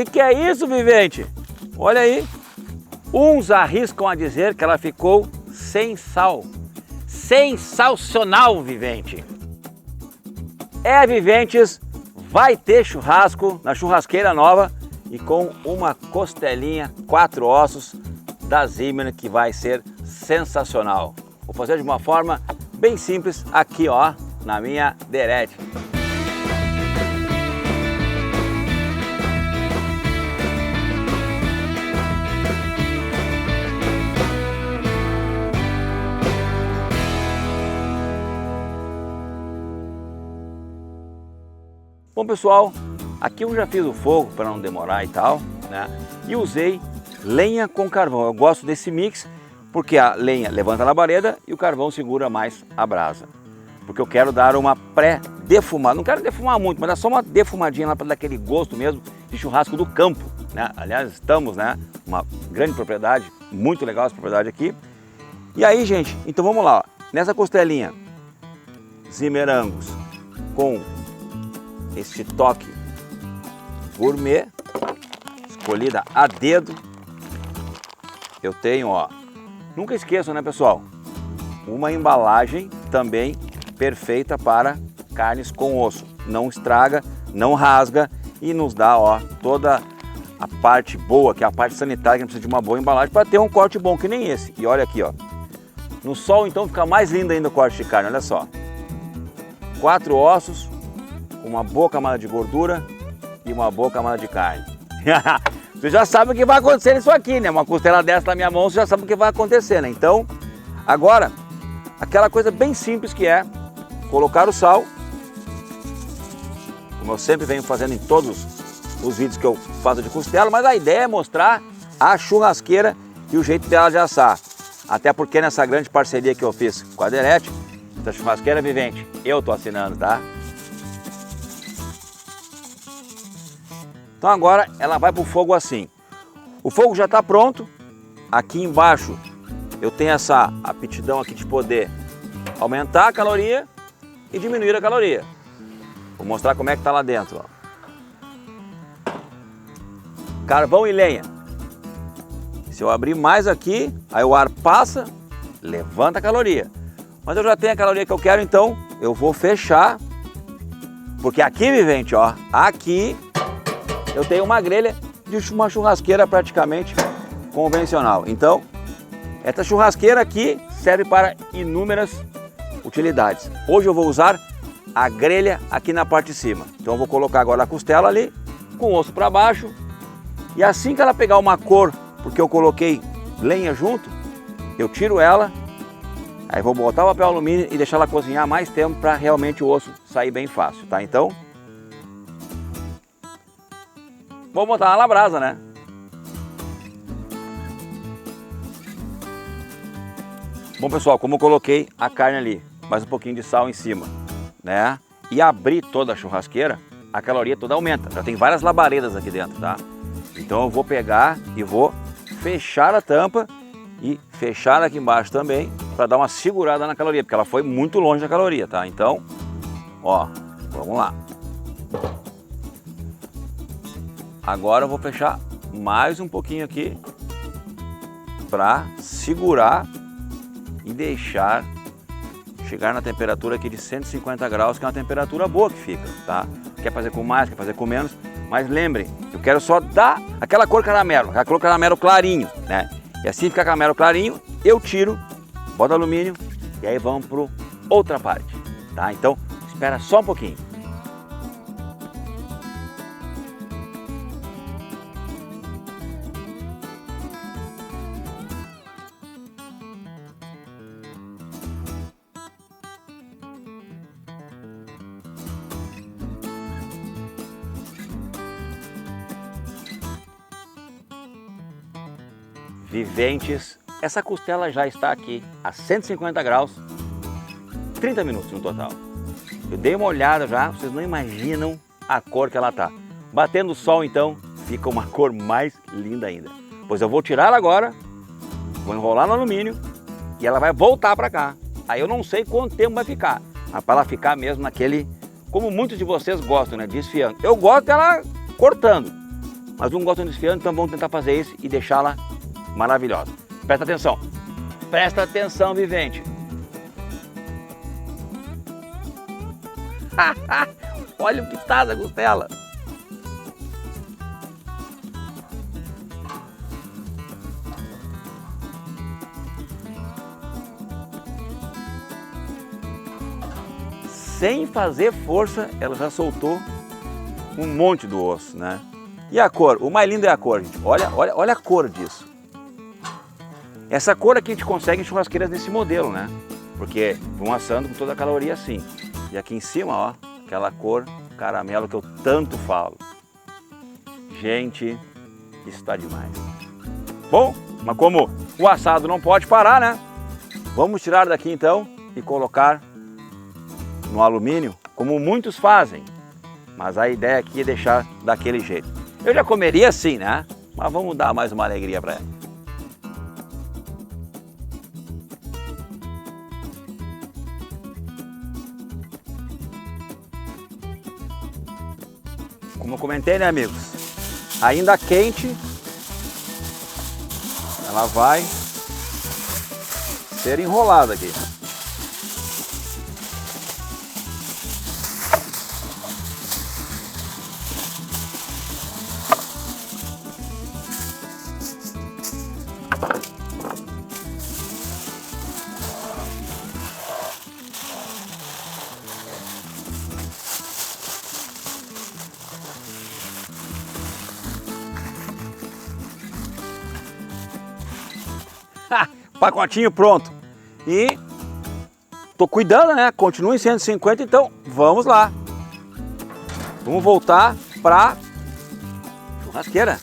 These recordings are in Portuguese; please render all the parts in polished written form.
que é isso, Vivente? Olha aí. Uns arriscam a dizer que ela ficou sem sal. Sensacional, Vivente! Viventes, vai ter churrasco na churrasqueira nova e com uma costelinha 4 ossos da Zimmer que vai ser sensacional. Vou fazer de uma forma bem simples aqui, ó, na minha Derete. Bom, pessoal, aqui eu já fiz o fogo para não demorar e tal, né? E usei lenha com carvão. Eu gosto desse mix porque a lenha levanta a labareda e o carvão segura mais a brasa. Porque eu quero dar uma pré-defumada. Não quero defumar muito, mas dá só uma defumadinha lá para dar aquele gosto mesmo de churrasco do campo, né? Aliás, estamos, né? Uma grande propriedade, muito legal essa propriedade aqui. E aí, gente, então vamos lá, ó. Nessa costelinha Zimmer Angus com esse toque gourmet, escolhida a dedo. Eu tenho, ó, nunca esqueçam, né, pessoal, uma embalagem também perfeita para carnes com osso. Não estraga, não rasga e nos dá, ó, toda a parte boa, que é a parte sanitária, que precisa de uma boa embalagem para ter um corte bom que nem esse. E olha aqui, ó, no sol então fica mais lindo ainda o corte de carne, olha só. 4 ossos, uma boa camada de gordura e uma boa camada de carne. Você já sabe o que vai acontecer nisso aqui, né? Uma costela dessa na minha mão, você já sabe o que vai acontecer, né? Então, agora, aquela coisa bem simples que é colocar o sal, como eu sempre venho fazendo em todos os vídeos que eu faço de costela, mas a ideia é mostrar a churrasqueira e o jeito dela de assar. Até porque nessa grande parceria que eu fiz com a Derete, essa churrasqueira Vivente, eu tô assinando, tá? Então agora ela vai para o fogo assim. O fogo já está pronto. Aqui embaixo eu tenho essa aptidão aqui de poder aumentar a caloria e diminuir a caloria. Vou mostrar como é que está lá dentro, ó. Carvão e lenha. Se eu abrir mais aqui, aí o ar passa, levanta a caloria. Mas eu já tenho a caloria que eu quero, então eu vou fechar. Porque aqui, Vivente, ó, aqui eu tenho uma grelha de uma churrasqueira praticamente convencional. Então, essa churrasqueira aqui serve para inúmeras utilidades. Hoje eu vou usar a grelha aqui na parte de cima. Então eu vou colocar agora a costela ali, com o osso para baixo. E assim que ela pegar uma cor, porque eu coloquei lenha junto, eu tiro ela. Aí vou botar o papel alumínio e deixar ela cozinhar mais tempo para realmente o osso sair bem fácil, tá? Então, vou botar ela na brasa, né? Bom, pessoal, como eu coloquei a carne ali, mais um pouquinho de sal em cima, né? E abrir toda a churrasqueira, a caloria toda aumenta. Já tem várias labaredas aqui dentro, tá? Então eu vou pegar e vou fechar a tampa e fechar aqui embaixo também para dar uma segurada na caloria, porque ela foi muito longe da caloria, tá? Então, ó, vamos lá. Agora eu vou fechar mais um pouquinho aqui para segurar e deixar chegar na temperatura aqui de 150 graus, que é uma temperatura boa que fica, tá? Quer fazer com mais, quer fazer com menos, mas lembrem, eu quero só dar aquela cor caramelo, aquela cor caramelo clarinho, né? E assim fica caramelo clarinho, eu tiro, boto alumínio e aí vamos para outra parte, tá? Então, espera só um pouquinho. Viventes, essa costela já está aqui a 150 graus, 30 minutos no total. Eu dei uma olhada já, vocês não imaginam a cor que ela tá. Batendo o sol então, fica uma cor mais linda ainda. Pois eu vou tirar ela agora, vou enrolar no alumínio e ela vai voltar para cá. Aí eu não sei quanto tempo vai ficar, mas para ela ficar mesmo naquele, como muitos de vocês gostam, né, desfiando. Eu gosto dela cortando, mas uns gostam desfiando, então vamos tentar fazer isso e deixá-la maravilhosa. Presta atenção. Presta atenção, vivente. Olha o que tá da costela. Sem fazer força, ela já soltou um monte do osso, né? E a cor? O mais lindo é a cor, gente. Olha a cor disso. Essa cor aqui a gente consegue em churrasqueiras desse modelo, né? Porque vão assando com toda a caloria assim. E aqui em cima, ó, aquela cor caramelo que eu tanto falo. Gente, isso tá demais. Bom, mas como o assado não pode parar, né? Vamos tirar daqui então e colocar no alumínio, como muitos fazem. Mas a ideia aqui é deixar daquele jeito. Eu já comeria assim, né? Mas vamos dar mais uma alegria para ela. Como eu comentei, né, amigos? Ainda quente, ela vai ser enrolada aqui. Pacotinho pronto. E tô cuidando, né? Continua em 150, então vamos lá. Vamos voltar para churrasqueira.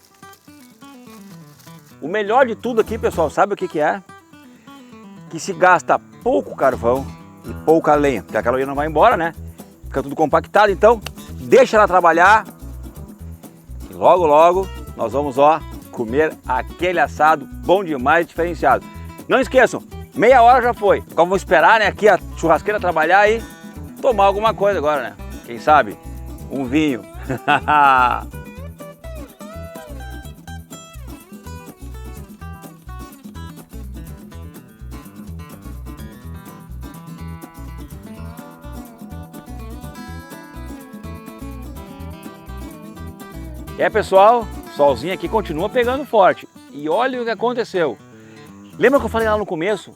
O melhor de tudo aqui, pessoal, sabe o que que é? Que se gasta pouco carvão e pouca lenha, porque a caloria não vai embora, né? Fica tudo compactado, então deixa ela trabalhar. E logo, logo nós vamos, ó, comer aquele assado bom demais, diferenciado. Não esqueçam, meia hora já foi. Agora vamos esperar, né, aqui a churrasqueira trabalhar e tomar alguma coisa agora, né? Quem sabe? Um vinho. Pessoal, solzinho aqui continua pegando forte. E olha o que aconteceu. Lembra que eu falei lá no começo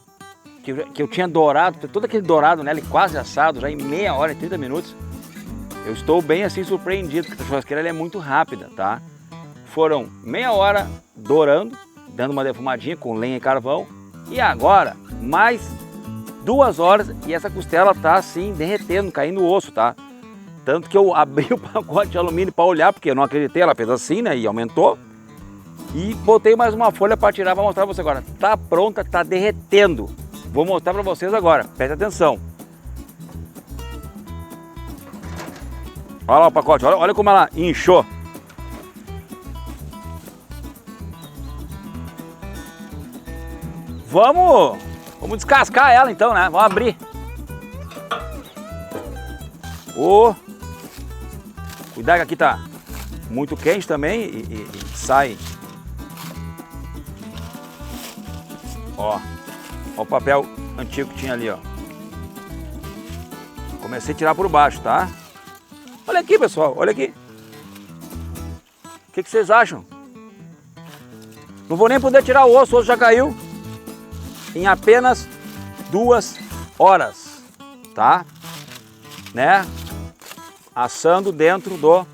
que eu tinha dourado, todo aquele dourado nela, quase assado, já em meia hora, em 30 minutos? Eu estou bem assim surpreendido, porque a churrasqueira ela é muito rápida, tá? Foram meia hora dourando, dando uma defumadinha com lenha e carvão. E agora, mais 2 horas e essa costela tá assim, derretendo, caindo o osso, tá? Tanto que eu abri o pacote de alumínio para olhar, porque eu não acreditei, ela fez assim, né? E aumentou. E botei mais uma folha para tirar, para mostrar para você agora. Tá pronta, tá derretendo. Vou mostrar para vocês agora, preste atenção. Olha lá o pacote, olha como ela inchou. Vamos descascar ela então, né? Vamos abrir. Cuidado que aqui tá muito quente também e sai. Ó o papel antigo que tinha ali, ó. Comecei a tirar por baixo, tá? Olha aqui, pessoal, olha aqui. O que vocês acham? Não vou nem poder tirar o osso já caiu. Em apenas 2 horas, tá? Né? Assando dentro do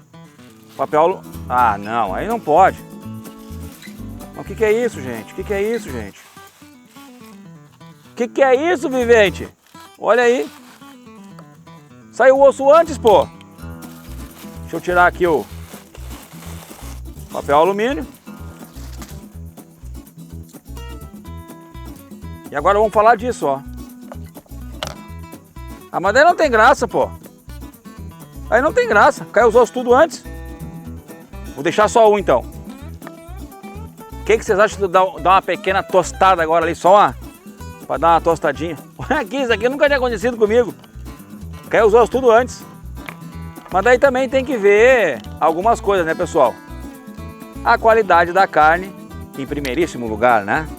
papel. Ah, não, aí não pode. Mas o que é isso, gente? O que é isso, gente? O que é isso, vivente? Olha aí. Saiu o osso antes, pô. Deixa eu tirar aqui o papel alumínio. E agora vamos falar disso, ó. A madeira não tem graça, pô. Aí não tem graça. Caiu os ossos tudo antes. Vou deixar só um, então. O que vocês acham de dar uma pequena tostada agora ali, só uma? Pra dar uma tostadinha. Olha aqui, isso aqui nunca tinha acontecido comigo. Caiu os ossos tudo antes. Mas daí também tem que ver algumas coisas, né, pessoal? a qualidade da carne em primeiríssimo lugar, né?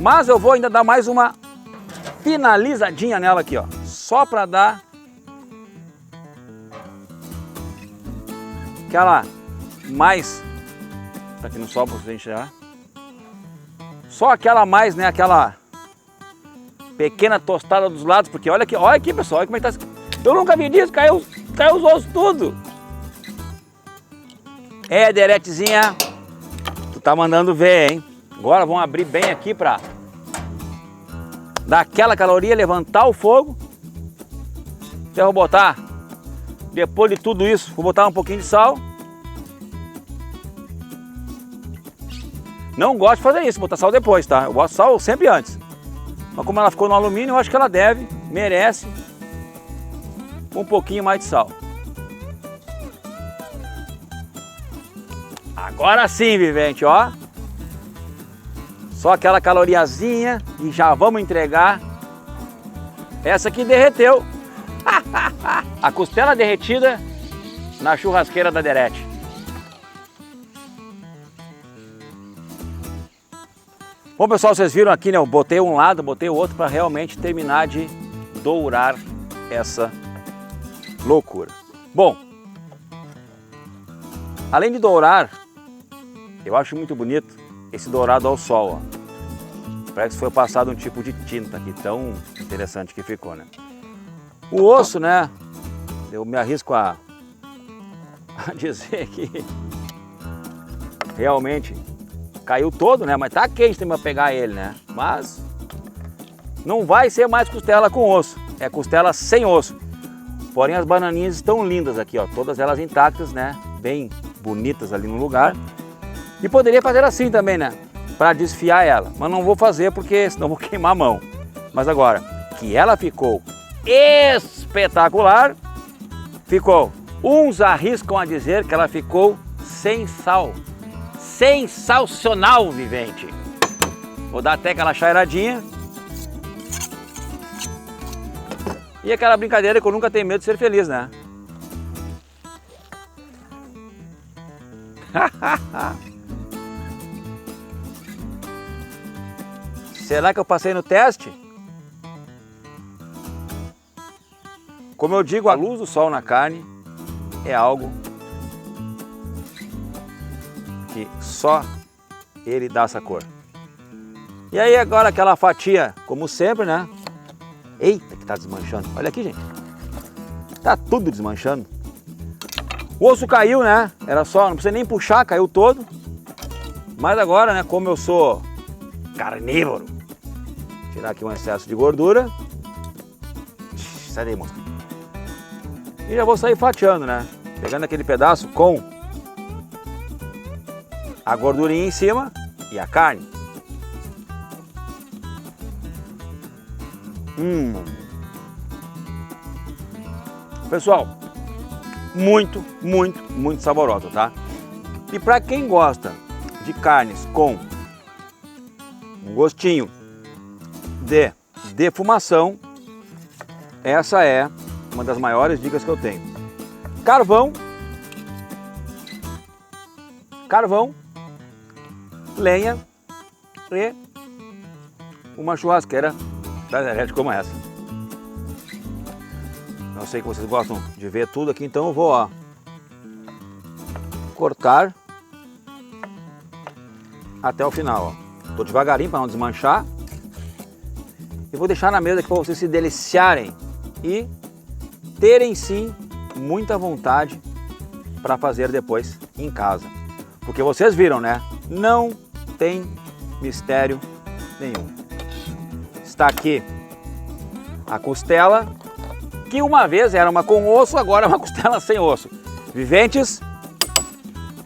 Mas eu vou ainda dar mais uma finalizadinha nela aqui, ó. Só para dar aquela mais, para que não sobra pra gente já. Só aquela mais, né? Aquela pequena tostada dos lados, porque olha aqui pessoal, olha como é que tá. Eu nunca vi disso, caiu os ossos tudo. É, Deretezinha, tu tá mandando ver, hein? Agora vamos abrir bem aqui pra dar aquela caloria, levantar o fogo. Eu vou botar, depois de tudo isso, vou botar um pouquinho de sal. Não gosto de fazer isso, botar sal depois, tá? Eu boto sal sempre antes. Mas como ela ficou no alumínio, eu acho que ela merece um pouquinho mais de sal. Agora sim, vivente, ó. Só aquela caloriazinha e já vamos entregar. Essa aqui derreteu. A costela derretida na churrasqueira da Derete. Bom, pessoal, vocês viram aqui, né? Eu botei um lado, botei o outro para realmente terminar de dourar essa loucura. Bom, além de dourar, eu acho muito bonito esse dourado ao sol, ó. Parece que foi passado um tipo de tinta aqui, tão interessante que ficou, né? O osso, né? Eu me arrisco a dizer que realmente caiu todo, né? Mas tá quente também pra pegar ele, né? Mas não vai ser mais costela com osso, é costela sem osso. Porém as bananinhas estão lindas aqui, ó, todas elas intactas, né? Bem bonitas ali no lugar. E poderia fazer assim também, né? Para desfiar ela, mas não vou fazer porque senão vou queimar a mão. Mas agora, que ela ficou espetacular, ficou. Uns arriscam a dizer que ela ficou sem sal. Sensacional, vivente! Vou dar até aquela cheiradinha. E aquela brincadeira que eu nunca tenho medo de ser feliz, né? Será que eu passei no teste? Como eu digo, a luz do sol na carne é algo que só ele dá essa cor. E aí agora aquela fatia, como sempre, né? Eita, que tá desmanchando. Olha aqui, gente. Tá tudo desmanchando. O osso caiu, né? Era só, não precisa nem puxar, caiu todo. Mas agora, né, como eu sou carnívoro, tirar aqui um excesso de gordura. Sai daí, moça. E já vou sair fatiando, né? Pegando aquele pedaço com a gordurinha em cima e a carne. Pessoal, muito, muito, muito saboroso, tá? E para quem gosta de carnes com um gostinho de defumação, essa é uma das maiores dicas que eu tenho. Carvão, lenha e uma churrasqueira da Derete como essa. Eu sei que vocês gostam de ver tudo aqui, então eu vou, ó, cortar até o final, ó. Tô devagarinho para não desmanchar. E vou deixar na mesa aqui para vocês se deliciarem e terem sim muita vontade para fazer depois em casa. Porque vocês viram, né? Não tem mistério nenhum. Está aqui a costela, que uma vez era uma com osso, agora é uma costela sem osso. Viventes,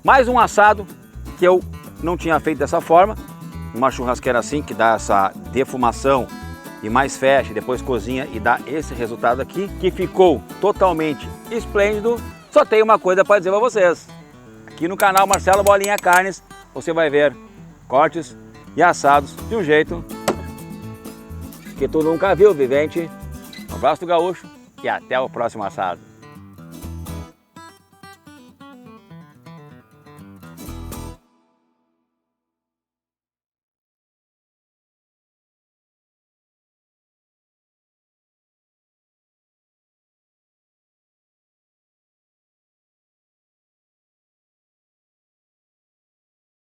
mais um assado que eu não tinha feito dessa forma. Uma churrasqueira assim, que dá essa defumação e mais fecha, depois cozinha e dá esse resultado aqui, que ficou totalmente esplêndido. Só tem uma coisa para dizer para vocês. Aqui no canal Marcelo Bolinha Carnes, você vai ver cortes e assados de um jeito que tu nunca viu, vivente. Um abraço do gaúcho e até o próximo assado.